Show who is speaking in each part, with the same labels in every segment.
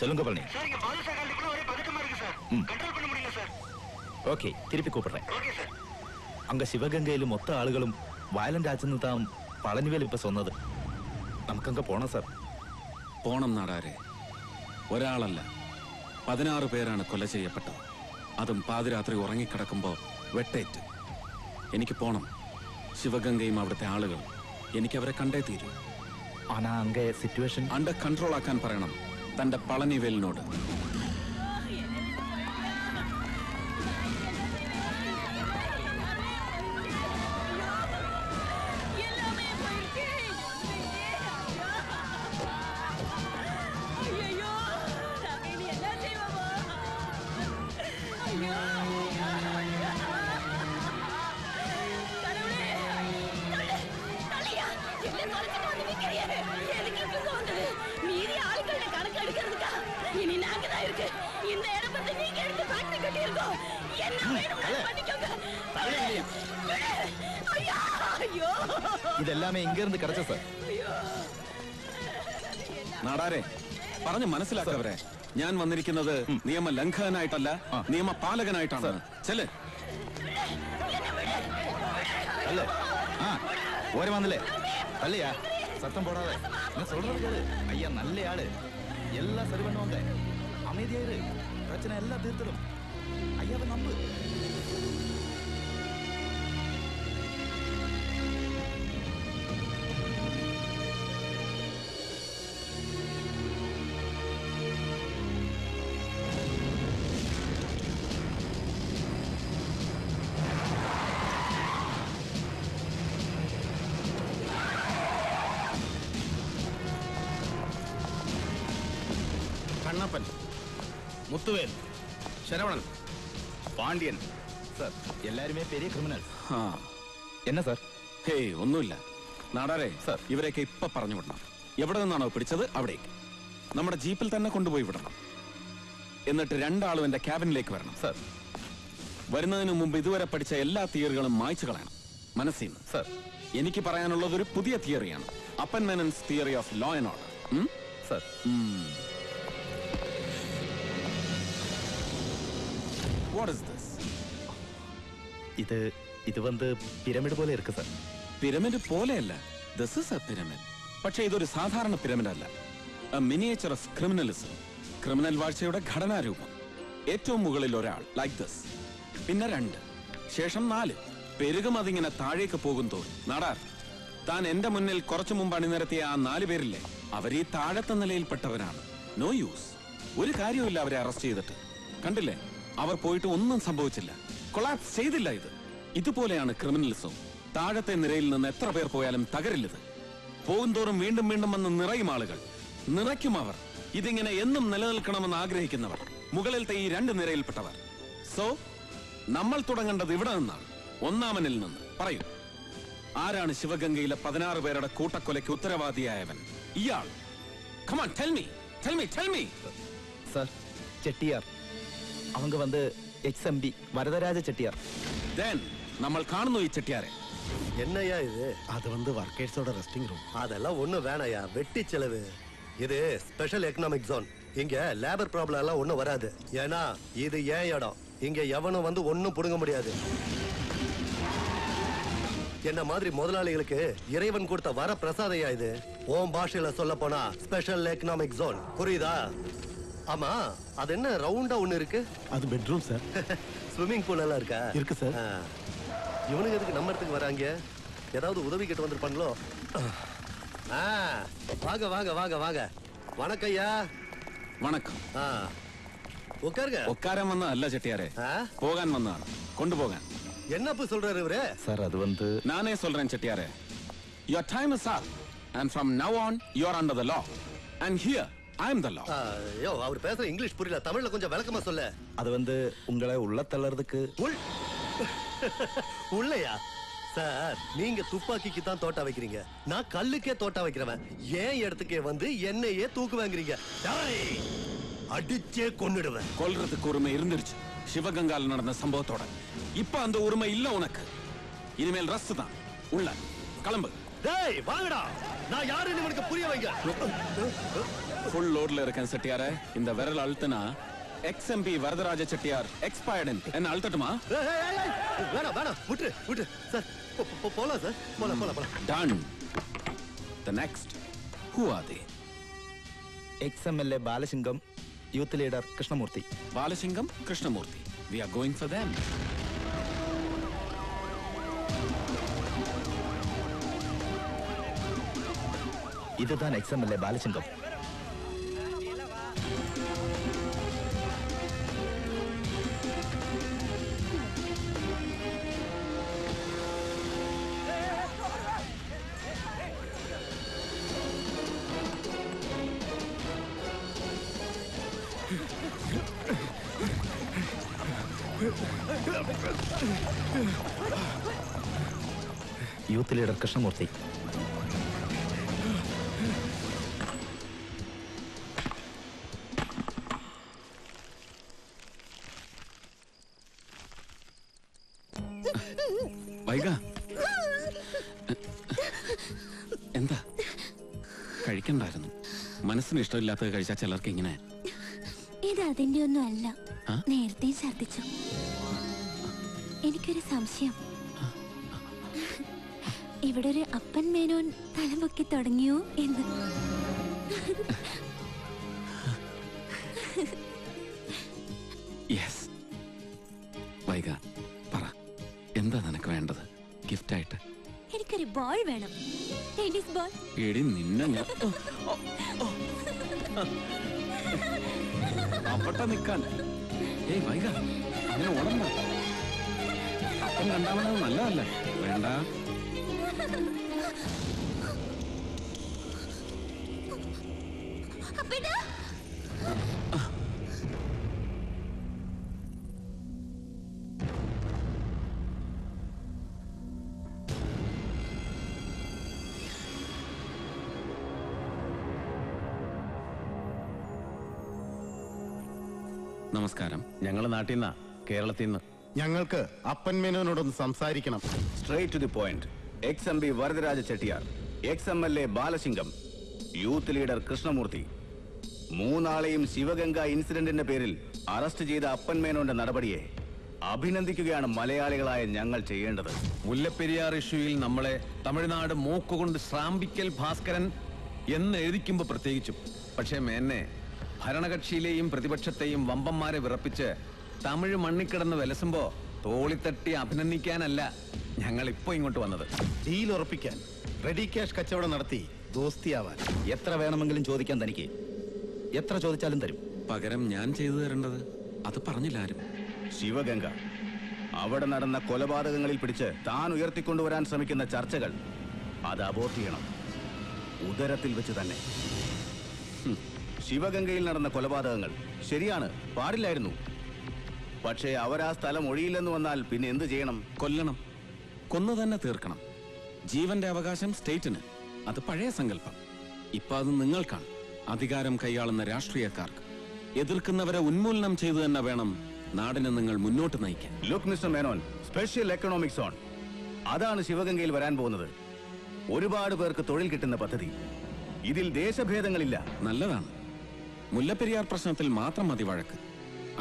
Speaker 1: சொல்லுங்க பழனி. ஓகே, திருப்பி கூப்பிடுறேன். அங்க சிவகங்கையிலும் மொத்த ஆளுகளும் വയലന്റ് ആച്ചെന്ന് താൻ പളനിവേൽ ഇപ്പൊ സ്വന്നത്. നമുക്കങ്ങ് പോണം സാർ.
Speaker 2: പോണം നാടാരെ. ഒരാളല്ല 16 പേരാണ് കൊല ചെയ്യപ്പെട്ടത്. അതും പാതിരാത്രി ഉറങ്ങിക്കിടക്കുമ്പോ വെട്ടേറ്റ്. എനിക്ക് പോണം. ശിവഗംഗയും അവിടുത്തെ ആളുകൾ എനിക്കവരെ കണ്ടേ തീരൂ.
Speaker 1: ആനാ അങ്ങേ സിറ്റുവേഷൻ
Speaker 2: അണ്ടർ കൺട്രോൾ ആക്കാൻ പറയണം തന്റെ പളനിവേലിനോട്.
Speaker 1: ഇതെല്ലാമേ ഇങ്ങിരുന്ന് കിടച്ച സാർ.
Speaker 2: നാടാരെ പറഞ്ഞു മനസ്സിലാക്കവരെ. ഞാൻ വന്നിരിക്കുന്നത് നിയമലംഘകനായിട്ടല്ല, നിയമപാലകനായിട്ടാണ്. ചെല്.
Speaker 1: അല്ലേ ഓരെ വന്നില്ലേ? അല്ലയാ சத்தம் போடாத. நான் சொல்றது கேளு. ஐயா நல்ல ஆளு, எல்லாம் சரி பண்ணுவாங்க. அமைதியாயிரு, பிரச்சனை எல்லாம் தீர்த்துடும். ஐயாவை நம்பு.
Speaker 3: കണ്ണപ്പൻ, മുത്തുവേൽ, ശരവണൻ, പാണ്ഡ്യൻ.
Speaker 1: സാർ എല്ലാരുമേ പെരിയ ക്രിമിനൽ. എന്നാ സാർ?
Speaker 2: ഹേയ് ഒന്നുമില്ല നാടാരെ. സാർ ഇവരെയൊക്കെ ഇപ്പൊ പറഞ്ഞു വിടണം. എവിടെ നിന്നാണോ പിടിച്ചത് അവിടേക്ക് നമ്മുടെ ജീപ്പിൽ തന്നെ കൊണ്ടുപോയി വിടണം. എന്നിട്ട് രണ്ടാളും എന്റെ ക്യാബിനിലേക്ക് വരണം.
Speaker 1: സാർ
Speaker 2: വരുന്നതിന് മുമ്പ് ഇതുവരെ പഠിച്ച എല്ലാ തിയറികളും മായ്ച്ചു കളയണം മനസ്സിൽ നിന്ന്.
Speaker 1: സാർ
Speaker 2: എനിക്ക് പറയാനുള്ളത് ഒരു പുതിയ തിയറിയാണ്. അപ്പൻ Menon's theory of law and order.
Speaker 1: Sir
Speaker 2: what is this?
Speaker 1: ഇത് വന്ന് പിരമിഡ് പോലെ ഇരിക്കും സാർ.
Speaker 2: പിരമിഡ് പോലെയല്ല, ദിസ് ഈസ് എ പിരമിഡ്. പക്ഷേ ഇതൊരു സാധാരണ പിരമിഡ് അല്ല. A miniature of criminalism. Criminal വാഴ്ചയുടെ ഘടനാരൂപം. ഏറ്റവും മുകളിൽ ഒരാൾ ലൈക്ക് ദിസ്, പിന്നെ 2, ശേഷം 4. പെരുകും അതിങ്ങനെ താഴേക്ക് പോകും തോറും. നാടാർ, താൻ എന്റെ മുന്നിൽ കുറച്ചു മുമ്പ് അണിനിരത്തിയ ആ 4 പേരില്ലേ, അവർ ഈ താഴത്തെ നിലയിൽപ്പെട്ടവരാണ്. No use. ഒരു കാര്യമില്ല അവരെ അറസ്റ്റ് ചെയ്തിട്ട്. കണ്ടില്ലേ, അവർ പോയിട്ട് ഒന്നും സംഭവിച്ചില്ല, കൊളാപ്സ് ചെയ്തില്ല. ഇതുപോലെയാണ് ക്രിമിനലിസവും. താഴത്തെ നിരയിൽ നിന്ന് എത്ര പേർ പോയാലും തകരില്ലത്. പോകുന്തോറും വീണ്ടും വീണ്ടും വന്ന് നിറയും ആളുകൾ, നിറയ്ക്കും അവർ. ഇതിങ്ങനെ എന്നും നിലനിൽക്കണമെന്ന് ആഗ്രഹിക്കുന്നവർ, മുകളിലത്തെ ഈ 2 നിരയിൽപ്പെട്ടവർ. സോ നമ്മൾ തുടങ്ങേണ്ടത് ഇവിടെ നിന്നാണ്, ഒന്നാമനിൽ നിന്ന്. പറയൂ, ആരാണ് ശിവഗംഗയിലെ 16 പേരുടെ കൂട്ടക്കൊലയ്ക്ക് ഉത്തരവാദിയായവൻ? ഇയാൾ. Come on, tell me.
Speaker 1: Sir Chettiar. அவங்க வந்து XMB வரதராஜ செட்டியார்.
Speaker 2: Then നമ്മൾ കാണുന്നു ഈ ചെട്ടിയാരെ.
Speaker 4: என்னையா இது?
Speaker 3: அது வந்து வர்க்கர்ஸோட ரெஸ்டிங் ரூம்.
Speaker 4: அதெல்லாம் ஒண்ணும் வேணாயா, வெட்டி செலவு. இது ஸ்பெஷல் எக்கனாமிக் ஜோன். இங்க லேபர் ப்ராப்ளம் எல்லாம் ஒண்ணும் வராது. ஏன்னா இது ஏன் இடம். இங்க எவனும் வந்து ஒண்ணும் புடுங்க முடியாது. என்ன மாதிரி முதலாளிகளுக்கு இறைவன் கொடுத்த வர பிரசாதையா இது. ஓம் பாஷையில சொல்ல போனா ஸ்பெஷல் எக்கனாமிக் ஜோன். புரியுதா? ஆமா, அது என்ன ரவுண்டா ஒண்ணு இருக்கு?
Speaker 3: அது பெட்ரூம் சார்.
Speaker 4: ஸ்விம்மிங் பூல் எல்லாம் இருக்கா?
Speaker 3: இருக்கு சார்.
Speaker 4: இவனுக்கு எதுக்கு நம்ம இடத்துக்கு வராங்க? ஏதாவது உதவி கேட்டு வந்திருப்பாங்களோ? வாங்க வாங்க வாங்க வாங்க. வணக்கம் ஐயா.
Speaker 2: വണക്കം.
Speaker 4: உட்காருங்க.
Speaker 2: ഒക്കാരം വന്നതല്ല ചെട്ടിയാരെ, പോകാൻ വന്നതാണ്, കൊണ്ടുപോകാൻ.
Speaker 4: என்னப்பு சொல்றாரு இவரு?
Speaker 1: சார் அது வந்து
Speaker 2: நானே சொல்றேன் செட்டியாரே. Your time is up and from now on you are under the law and here I am the law.
Speaker 4: யோ, அவர் பேசுற இங்கிலீஷ் புரியல, தமிழ்ல கொஞ்சம் விளக்கமா சொல்ல.
Speaker 1: அது வந்து உங்களை உள்ள தள்ளறதுக்கு.
Speaker 4: உள்ளயா? சார், நீங்க துப்பாக்கிக்கு தான் தோட்டா வைக்கிறீங்க, நான் கல்லுக்கே தோட்டா வைக்கிறவன். ஏன் இடத்துக்கே வந்து என்னையே தூக்கு வாங்குறீங்க? அடிச்சே கொன்னுடுவேன்.
Speaker 2: கொல்றதுக்கு உரிமை இருந்துருச்சு சிவகங்கால நடந்த சம்பவத்தோட. இப்ப அந்த உரிமை இல்ல உனக்கு. இனிமேல் ரஸ்ட் தான். உள்ள கிளம்பு.
Speaker 4: டேய் வாங்கடா, நான் யாருன்னு உனக்கு புரிய வைங்க.
Speaker 2: ஃபுல் லோட்ல இருக்கேன் செட்டியார. இந்த விரல் அழுத்தினா XMP வரதராஜ செட்டியார் எக்ஸ்பயர்ட் என்ன அழுத்தட்டுமா?
Speaker 4: வேணாம் வேணாம், விட்டுரு விட்டுரு சார். போலாம் சார், போலாம் போலாம் போலாம்.
Speaker 2: Done. The next. Who are they?
Speaker 1: XMLA Balasingam, youth leader Krishnamurthy.
Speaker 2: Balasingam, Krishnamurthy. We are going for them.
Speaker 1: இதுதான் XMLA Balasingam. Youth leader Krishnamurthy.
Speaker 2: Vaiga, എന്താ? കഴിക്കണ്ടായിരുന്നു. മനസ്സിന് ഇഷ്ടമില്ലാത്തത് കഴിച്ചാൽ ചിലർക്ക് ഇങ്ങനെ.
Speaker 5: ഇത് അതിന്റെ ഒന്നും അല്ല, നേരത്തെ ഛർദിച്ചു. എനിക്കൊരു സംശയം, ഇവിടെ ഒരു അപ്പൻ മേനോൻ തലപൊക്കി തുടങ്ങിയോ എന്ന്.
Speaker 2: യെസ്. വൈഗ പറ, എന്താ നിനക്ക് വേണ്ടത് ഗിഫ്റ്റ് ആയിട്ട്?
Speaker 5: എനിക്കൊരു ബോൾ വേണം, ടെന്നീസ് ബോൾ.
Speaker 2: എടി നിന്നെ ഞാൻ അവിടെ നിൽക്കാൻ. ഏയ് വൈഗ, അങ്ങനെ ഓടണ്ട. അപ്പം കണ്ടാവണത് നല്ലതല്ലേ? വേണ്ട. നമസ്കാരം.
Speaker 3: ഞങ്ങൾ നാട്ടിൽ നിന്നാ, കേരളത്തിൽ നിന്ന്. ഞങ്ങൾക്ക് അപ്പൻ മേനോനോടൊന്ന് സംസാരിക്കണം.
Speaker 6: Straight to the point. XMB Varadaraja Chettiyar, XMLA Balasingam, youth leader Krishnamurthy, മൂന്നാളെയും ശിവഗംഗ ഇൻസിഡന്റിന്റെ പേരിൽ അറസ്റ്റ് ചെയ്ത അപ്പൻ മേനോന്റെ നടപടിയെ അഭിനന്ദിക്കുകയാണ് മലയാളികളായ ഞങ്ങൾ ചെയ്യേണ്ടത്.
Speaker 7: മുല്ലപ്പെരിയാർ ഇഷ്യൂയിൽ നമ്മളെ തമിഴ്നാട് മൂക്കുകൊണ്ട് ശ്രാമ്പിക്കൽ ഭാസ്കരൻ എന്ന് എഴുതിക്കുമ്പോ പ്രത്യേകിച്ചും. പക്ഷേ മേന്നെ ഭരണകക്ഷിയിലെയും പ്രതിപക്ഷത്തെയും വമ്പന്മാരെ വിറപ്പിച്ച് തമിഴ് മണ്ണിക്കിടന്ന് വിലസുമ്പോ തോളിത്തട്ടി അഭിനന്ദിക്കാനല്ല ഞങ്ങൾ ഇപ്പൊ ഇങ്ങോട്ട് വന്നത്.
Speaker 3: ഡീൽ ഉറപ്പിക്കാൻ, റെഡി ക്യാഷ് കച്ചവടം നടത്തി ദോസ്തിയാവാൻ.
Speaker 1: എത്ര വേണമെങ്കിലും ചോദിക്കാൻ തനിക്ക്. എത്ര ചോദിച്ചാലും തരും.
Speaker 2: പകരം ഞാൻ ചെയ്തു തരേണ്ടത് അത് പറഞ്ഞില്ല ആരും.
Speaker 6: ശിവഗംഗ, അവിടെ നടന്ന കൊലപാതകങ്ങളിൽ പിടിച്ച് താൻ ഉയർത്തിക്കൊണ്ടുവരാൻ ശ്രമിക്കുന്ന ചർച്ചകൾ അത് അബോർട്ട് ചെയ്യണം, ഉദരത്തിൽ വെച്ച് തന്നെ. ശിവഗംഗയിൽ നടന്ന കൊലപാതകങ്ങൾ ശരിയാണ്, പാടില്ലായിരുന്നു. പക്ഷേ അവരാ സ്ഥലം ഒഴിയില്ലെന്ന് വന്നാൽ പിന്നെ എന്ത് ചെയ്യണം?
Speaker 2: കൊല്ലണം, കൊന്നു തന്നെ തീർക്കണം. ജീവന്റെ അവകാശം സ്റ്റേറ്റിന്, അത് പഴയ സങ്കല്പം. ഇപ്പൊ അത് നിങ്ങൾക്കാണ്, അധികാരം കൈയാളുന്ന രാഷ്ട്രീയക്കാർക്ക്. എതിർക്കുന്നവരെ ഉന്മൂലനം ചെയ്തു തന്നെ വേണം നാടിനെ നിങ്ങൾ മുന്നോട്ട് നയിക്കാൻ.
Speaker 6: Look mister Menon, special economic zone, അതാണ് ശിവഗംഗയിൽ വരാൻ പോകുന്നത്. ഒരുപാട് പേർക്ക് തൊഴിൽ കിട്ടുന്ന പദ്ധതി. ഇതിൽ ദേശഭേദങ്ങളില്ല.
Speaker 2: നല്ലതാണ്. മുല്ലപ്പെരിയാർ പ്രശ്നത്തിൽ മാത്രം മതി വഴക്ക്.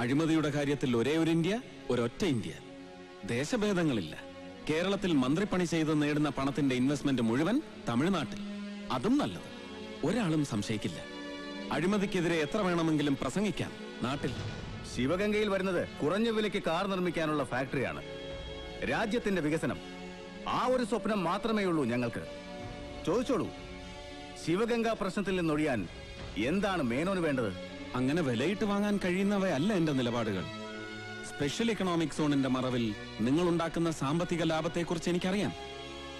Speaker 2: അഴിമതിയുടെ കാര്യത്തിൽ ഒരേ ഒരു ഇന്ത്യ, ഒരൊറ്റ ഇന്ത്യ. ദേശഭേദങ്ങളില്ല. കേരളത്തിൽ മന്ത്രിപ്പണി ചെയ്ത് നേടുന്ന പണത്തിന്റെ ഇൻവെസ്റ്റ്മെന്റ് മുഴുവൻ തമിഴ്നാട്ടിൽ. അതും നല്ലത്. ഒരാളും സംശയിക്കില്ല. അഴിമതിക്കെതിരെ എത്ര വേണമെങ്കിലും പ്രസംഗിക്കാം നാട്ടിൽ.
Speaker 6: ശിവഗംഗയിൽ വരുന്നത് കുറഞ്ഞ വിലയ്ക്ക് കാർ നിർമ്മിക്കാനുള്ള ഫാക്ടറിയാണ്. രാജ്യത്തിന്റെ വികസനം, ആ ഒരു സ്വപ്നം മാത്രമേ ഉള്ളൂ ഞങ്ങൾക്ക്. ചോദിച്ചോളൂ, ശിവഗംഗ പ്രശ്നത്തിൽ നിന്നൊഴിയാൻ എന്താണ് മേനോന് വേണ്ടത്?
Speaker 2: അങ്ങനെ വിലയിട്ട് വാങ്ങാൻ കഴിയുന്നവയല്ല എന്റെ നിലപാടുകൾ. സ്പെഷ്യൽ എക്കണോമിക് സോണിന്റെ മറവിൽ നിങ്ങൾ ഉണ്ടാക്കുന്ന സാമ്പത്തിക ലാഭത്തെക്കുറിച്ച് എനിക്കറിയാം.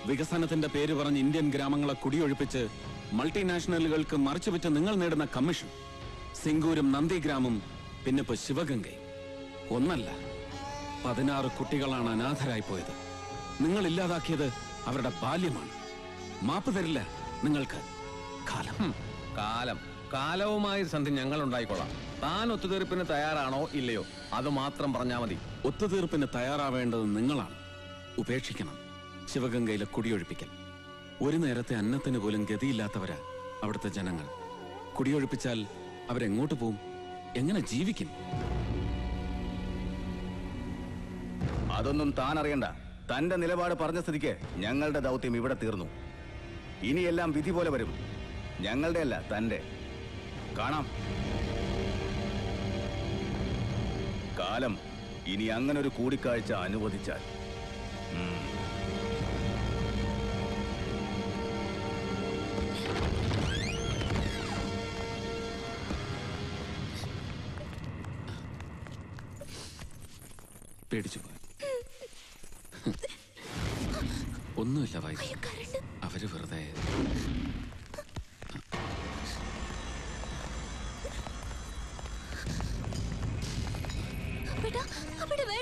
Speaker 2: വികസനത്തിന്റെ പേര് പറഞ്ഞ് ഇന്ത്യൻ ഗ്രാമങ്ങളെ കുടിയൊഴിപ്പിച്ച് മൾട്ടിനാഷണലുകൾക്ക് മറിച്ചുവിറ്റ് നിങ്ങൾ നേടുന്ന കമ്മീഷൻ, സിംഗൂരും നന്ദിഗ്രാമും പിന്നെ ഇപ്പൊ ശിവഗംഗയും ഒന്നല്ല 16 കുട്ടികളാണ് അനാഥരായി പോയത്. നിങ്ങൾ ഇല്ലാതാക്കിയത് അവരുടെ ബാല്യമാണ്. മാപ്പ് തരില്ല നിങ്ങൾക്ക്
Speaker 7: കാലവുമായി സന്ധി ഞങ്ങൾ ഉണ്ടായിക്കൊള്ളാം. താൻ ഒത്തുതീർപ്പിന് തയ്യാറാണോ ഇല്ലയോ അത് മാത്രം പറഞ്ഞാൽ മതി.
Speaker 2: ഒത്തുതീർപ്പിന് തയ്യാറാവേണ്ടത് നിങ്ങളാണ്. ഉപേക്ഷിക്കണം ശിവഗംഗയിലെ കുടിയൊഴിപ്പിക്കൽ. ഒരു നേരത്തെ അന്നത്തിന് പോലും ഗതിയില്ലാത്തവരാ അവിടുത്തെ ജനങ്ങൾ. കുടിയൊഴിപ്പിച്ചാൽ അവരെങ്ങോട്ട് പോവും? എങ്ങനെ ജീവിക്കും?
Speaker 6: അതൊന്നും താൻ അറിയണ്ട. തന്റെ നിലപാട് പറഞ്ഞ സ്ഥിതിക്ക് ഞങ്ങളുടെ ദൗത്യം ഇവിടെ തീർന്നു. ഇനിയെല്ലാം വിധി പോലെ വരും. ഞങ്ങളുടെ അല്ല, തന്റെ. കാണാം. കാലം ഇനി അങ്ങനൊരു കൂടിക്കാഴ്ച അനുവദിച്ചാൽ.
Speaker 2: പേടിച്ചു പോയി. ഒന്നുമില്ല വൈകി, അവര് വെറുതെ.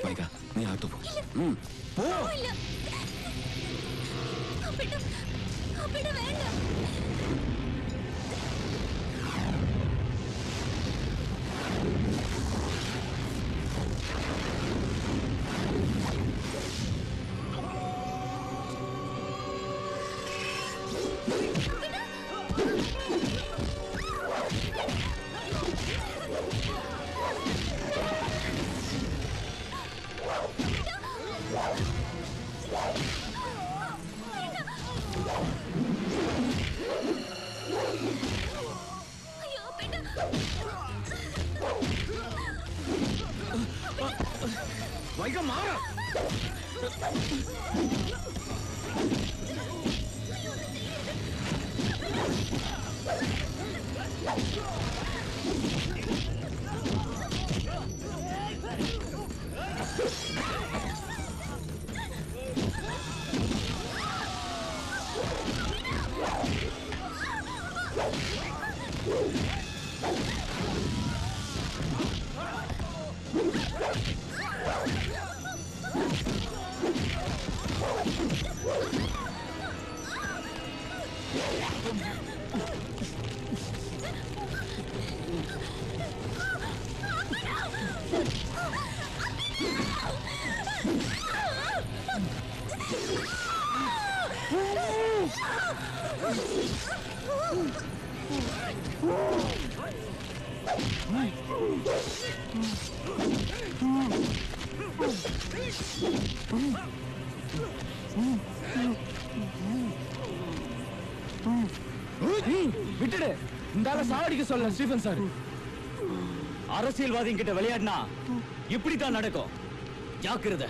Speaker 2: വൈക, നീ അകത്തു പോ.
Speaker 6: വൈക മാറ.
Speaker 8: விட்டுடு. இந்த சாவடிக்க சொல்ல ஸ்டீஃபன் சார். அரசியல்வாதிங்க கிட்ட விளையாடினா இப்படித்தான் நடக்கும். ஜாக்கிரதை.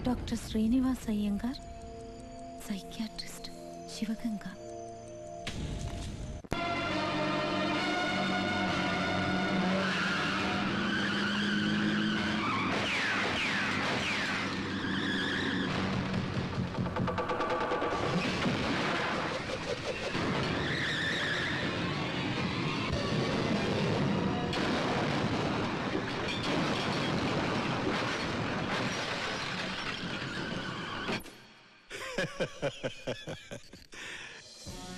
Speaker 5: Doctor Srinivas Iyengar, psychiatrist, Sivaganga.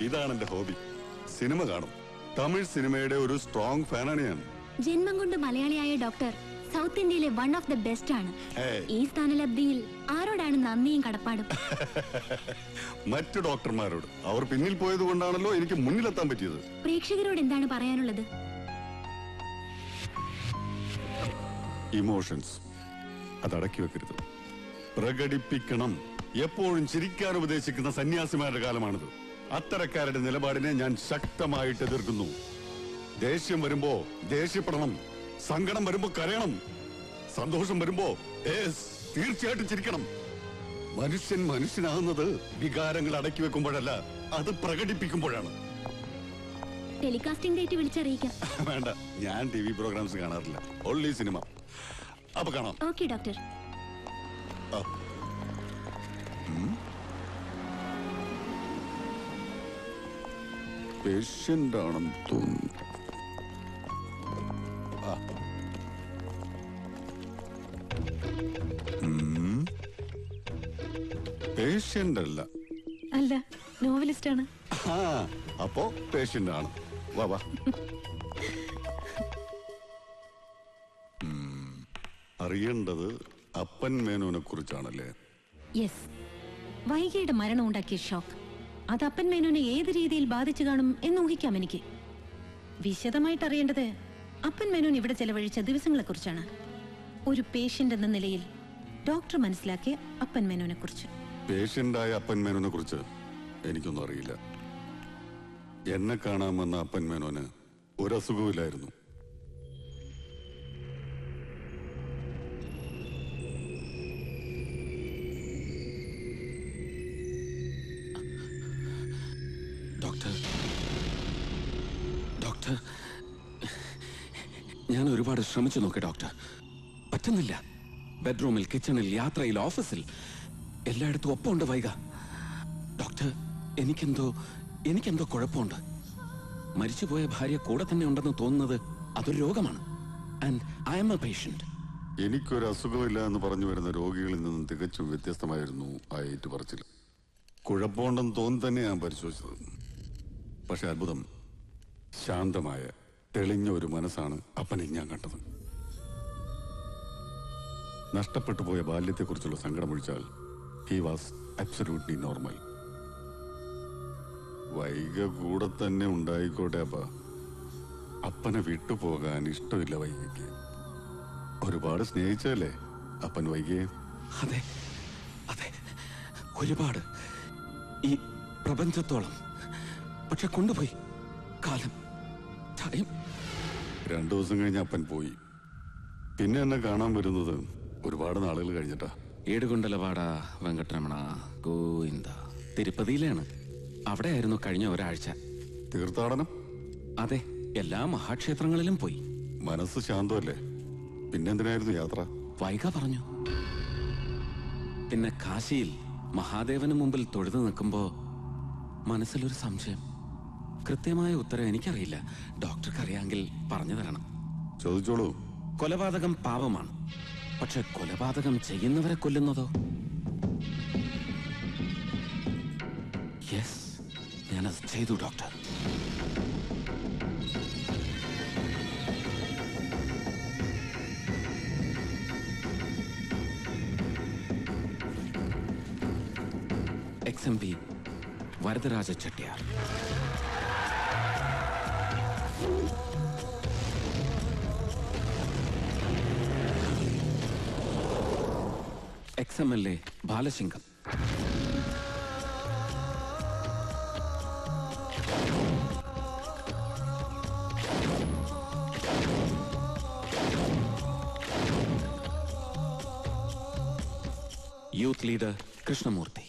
Speaker 9: ഇതാണ് എന്റെ ഹോബി. സിനിമ കാണും. തമിഴ് സിനിമയുടെ ഒരു സ്ട്രോങ് ഫാനാണ് ഞാൻ.
Speaker 5: ജന്മം കൊണ്ട് മലയാളിയായ ഡോക്ടർ സൗത്ത് ഇന്ത്യയിലെ വൺ ഓഫ് ദ ബെസ്റ്റ് ആണ്. ഈ സ്ഥാനലബ്ധിയിൽ ആരോടാണ് നന്ദിയും കടപ്പാടും?
Speaker 9: മറ്റു ഡോക്ടർമാരോട്. അവർ പിന്നിൽ പോയത് കൊണ്ടാണല്ലോ എനിക്ക് മുന്നിലെത്താൻ പറ്റിയത്.
Speaker 5: പ്രേക്ഷകരോട് എന്താണ് പറയാനുള്ളത്?
Speaker 9: ഇമോഷൻസ് അതടക്കി വെക്കരുത്, പ്രകടിപ്പിക്കണം. എപ്പോഴും ചിരിക്കാൻ ഉപദേശിക്കുന്ന സന്യാസിമാരുടെ കാലമാണിത്. അത്തരക്കാരുടെ നിലപാടിനെ ഞാൻ ശക്തമായിട്ട് എതിർക്കുന്നു. ദേഷ്യം വരുമ്പോ ദേഷ്യപ്പെടണം, സങ്കടം വരുമ്പോ കരയണം, സന്തോഷം വരുമ്പോ തീർച്ചയായിട്ടും ചിരിക്കണം. മനുഷ്യൻ മനുഷ്യനാകുന്നത് വികാരങ്ങൾ അടക്കി വെക്കുമ്പോഴല്ല, അത് പ്രകടിപ്പിക്കുമ്പോഴാണ്.
Speaker 5: Telecasting date വിളിച്ചറിയിക്കാം.
Speaker 9: വേണ്ട, ഞാൻ TV പ്രോഗ്രാംസ് കാണാറില്ല, ഓൺലി സിനിമ. അപ്പൊ കാണാം.
Speaker 5: Okay doctor.
Speaker 9: പേഷ്യന്റ് ആണെന്ന് തോന്നുന്നു. പേഷ്യന്റ് അല്ല.
Speaker 10: അല്ല, നോവലിസ്റ്റ് ആണ്.
Speaker 9: അപ്പോ പേഷ്യന്റ് ആണ്. വാ വാ. അറിയേണ്ടത് അപ്പൻ മേനോനെ കുറിച്ചാണല്ലേ?
Speaker 10: യെസ്. വൈകിയുടെ മരണം ഉണ്ടാക്കിയ ഷോക്ക് അത് അപ്പൻ മേനോനെ ഏത് രീതിയിൽ ബാധിച്ചു കാണും എന്ന് ഊഹിക്കാം എനിക്ക്. വിശദമായിട്ട് അറിയേണ്ടത് അപ്പൻ മേനോൻ ഇവിടെ ചെലവഴിച്ച ദിവസങ്ങളെ കുറിച്ചാണ്. ഒരു പേഷ്യന്റ് എന്ന നിലയിൽ ഡോക്ടർ മനസ്സിലാക്കിയ അപ്പൻ മേനോനെ കുറിച്ച്.
Speaker 9: പേഷ്യന്റായ അപ്പൻ മേനോനെ കുറിച്ച് എനിക്കൊന്നും അറിയില്ല. എന്നെ കാണാമെന്ന അപ്പൻ മേനോന് ഒരസുഖമില്ലായിരുന്നു.
Speaker 2: ഡോക്ടർ, ഞാൻ ഒരുപാട് ശ്രമിച്ചു നോക്കി ഡോക്ടർ, പറ്റുന്നില്ല. ബെഡ്റൂമിൽ, കിച്ചണിൽ, യാത്രയിൽ, ഓഫീസിൽ എല്ലായിടത്തും ഒപ്പമുണ്ട് വൈക. ഡോക്ടർ, എനിക്കെന്തോ കുഴപ്പമുണ്ട്. മരിച്ചുപോയ ഭാര്യ കൂടെ തന്നെ ഉണ്ടെന്ന് തോന്നുന്നത് അതൊരു രോഗമാണ്. And I am a patient.
Speaker 9: എനിക്കൊരു അസുഖമില്ല എന്ന് പറഞ്ഞു വരുന്ന രോഗികളിൽ നിന്നും തികച്ചും വ്യത്യസ്തമായിരുന്നു ആ ഏറ്റുപറച്ചിൽ. കുഴപ്പമുണ്ടെന്ന് തോന്നി തന്നെ ഞാൻ പരിശോധിച്ചത്. പക്ഷെ അത്ഭുതം, ശാന്തമായ തെളിഞ്ഞ ഒരു മനസ്സാണ് അപ്പനിൽ ഞാൻ കണ്ടത്. നഷ്ടപ്പെട്ടു പോയ ബാല്യത്തെക്കുറിച്ചുള്ള സങ്കടമൊഴിച്ചാൽ ഹി വാസ് അബ്സല്യൂട്ട്ലി നോർമൽ. വൈക കൂടെ തന്നെ ഉണ്ടായിക്കോട്ടെ. അപ്പനെ വിട്ടുപോകാൻ ഇഷ്ടമില്ല വൈകയ്ക്ക്. ഒരുപാട് സ്നേഹിച്ചല്ലേ അപ്പൻ വൈകയെ?
Speaker 2: അതെ അതെ, ഒരുപാട്. ഈ പ്രപഞ്ചത്തോളം. പക്ഷെ കൊണ്ടുപോയി കാലം.
Speaker 9: 2 ദിവസം കഴിഞ്ഞ് അപ്പൻ പോയി. പിന്നെ എന്നെ കാണാൻ വരുന്നത് ഒരുപാട് നാളുകൾ കഴിഞ്ഞിട്ടാ.
Speaker 2: ഏടുകൊണ്ടലവാട വെങ്കട്ടരമണ ഗോവിന്ദ തിരുപ്പതിയിലാണ്. അവിടെയായിരുന്നു കഴിഞ്ഞ ഒരാഴ്ച.
Speaker 9: തീർത്ഥാടനം?
Speaker 2: അതെ, എല്ലാ മഹാക്ഷേത്രങ്ങളിലും പോയി.
Speaker 9: മനസ്സ് ശാന്തമല്ലേ? പിന്നെന്തിനായിരുന്നു യാത്ര?
Speaker 2: വൈക പറഞ്ഞു. പിന്നെ കാശിയിൽ മഹാദേവന് മുമ്പിൽ തൊഴുതു നിൽക്കുമ്പോ മനസ്സിലൊരു സംശയം. കൃത്യമായ ഉത്തരം എനിക്കറിയില്ല. ഡോക്ടർക്ക് അറിയാമെങ്കിൽ പറഞ്ഞു തരണം.
Speaker 9: ചോദിച്ചോളൂ.
Speaker 2: കൊലപാതകം പാപമാണ്. പക്ഷെ കൊലപാതകം ചെയ്യുന്നവരെ കൊല്ലുന്നതോ? യെസ്, ഞാനത് ചെയ്തു doctor. XMP Varadaraja Chettiyar. XMLA Balasingam. Youth leader Krishnamurthy.